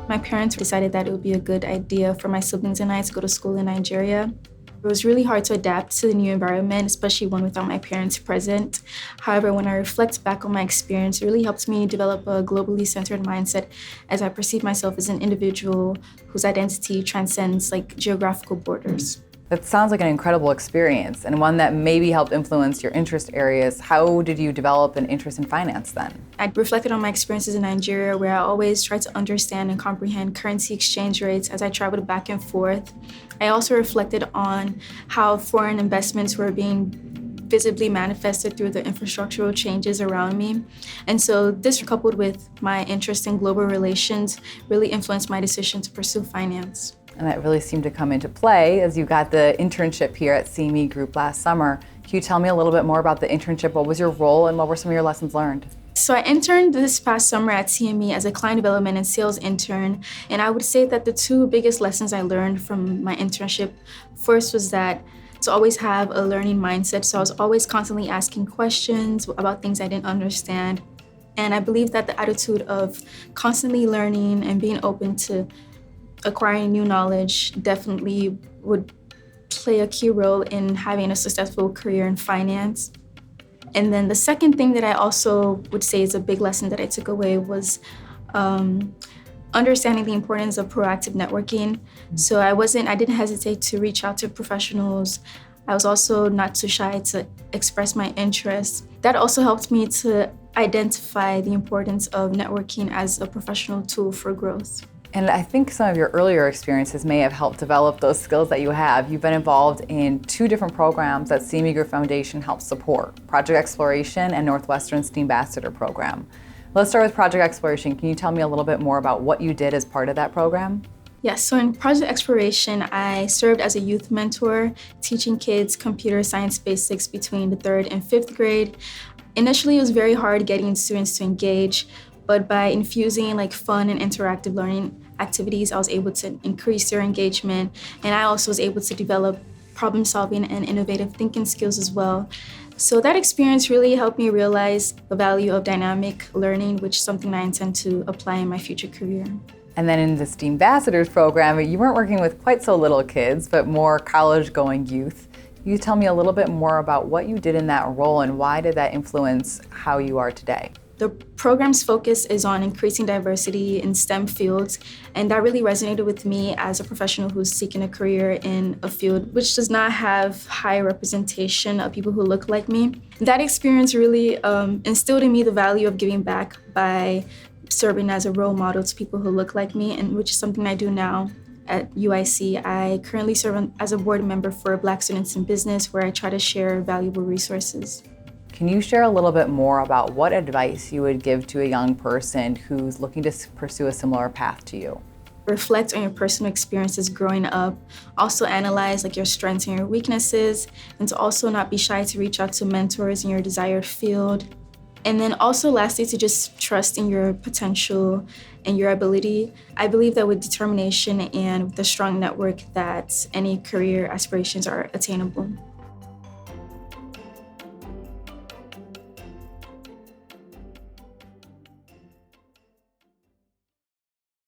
My parents decided that it would be a good idea for my siblings and I to go to school in Nigeria. It was really hard to adapt to the new environment, especially one without my parents present. However, when I reflect back on my experience, it really helped me develop a globally centered mindset as I perceive myself as an individual whose identity transcends geographical borders. That sounds like an incredible experience and one that maybe helped influence your interest areas. How did you develop an interest in finance then? I reflected on my experiences in Nigeria, where I always tried to understand and comprehend currency exchange rates as I traveled back and forth. I also reflected on how foreign investments were being visibly manifested through the infrastructural changes around me. And so this, coupled with my interest in global relations, really influenced my decision to pursue finance. And that really seemed to come into play as you got the internship here at CME Group last summer. Can you tell me a little bit more about the internship? What was your role and what were some of your lessons learned? So I interned this past summer at CME as a client development and sales intern. And I would say that the two biggest lessons I learned from my internship, first was that to always have a learning mindset. So I was always constantly asking questions about things I didn't understand. And I believe that the attitude of constantly learning and being open to acquiring new knowledge definitely would play a key role in having a successful career in finance. And then the second thing that I also would say is a big lesson that I took away was understanding the importance of proactive networking. So I didn't hesitate to reach out to professionals. I was also not too shy to express my interests. That also helped me to identify the importance of networking as a professional tool for growth. And I think some of your earlier experiences may have helped develop those skills that you have. You've been involved in two different programs that CME Group Foundation helps support, Project Exploration and Northwestern STEAM Ambassador Program. Let's start with Project Exploration. Can you tell me a little bit more about what you did as part of that program? Yes, so in Project Exploration, I served as a youth mentor, teaching kids computer science basics between the 3rd and 5th grade. Initially, it was very hard getting students to engage, but by infusing fun and interactive learning activities, I was able to increase their engagement, and I also was able to develop problem solving and innovative thinking skills as well. So that experience really helped me realize the value of dynamic learning, which is something I intend to apply in my future career. And then in the STEAM Ambassadors program, you weren't working with quite so little kids, but more college-going youth. Can you tell me a little bit more about what you did in that role and why did that influence how you are today? The program's focus is on increasing diversity in STEM fields, and that really resonated with me as a professional who's seeking a career in a field which does not have high representation of people who look like me. That experience really instilled in me the value of giving back by serving as a role model to people who look like me, and which is something I do now at UIC. I currently serve as a board member for Black Students in Business, where I try to share valuable resources. Can you share a little bit more about what advice you would give to a young person who's looking to pursue a similar path to you? Reflect on your personal experiences growing up. Also analyze your strengths and your weaknesses, and to also not be shy to reach out to mentors in your desired field. And then also lastly, to just trust in your potential and your ability. I believe that with determination and with a strong network that any career aspirations are attainable.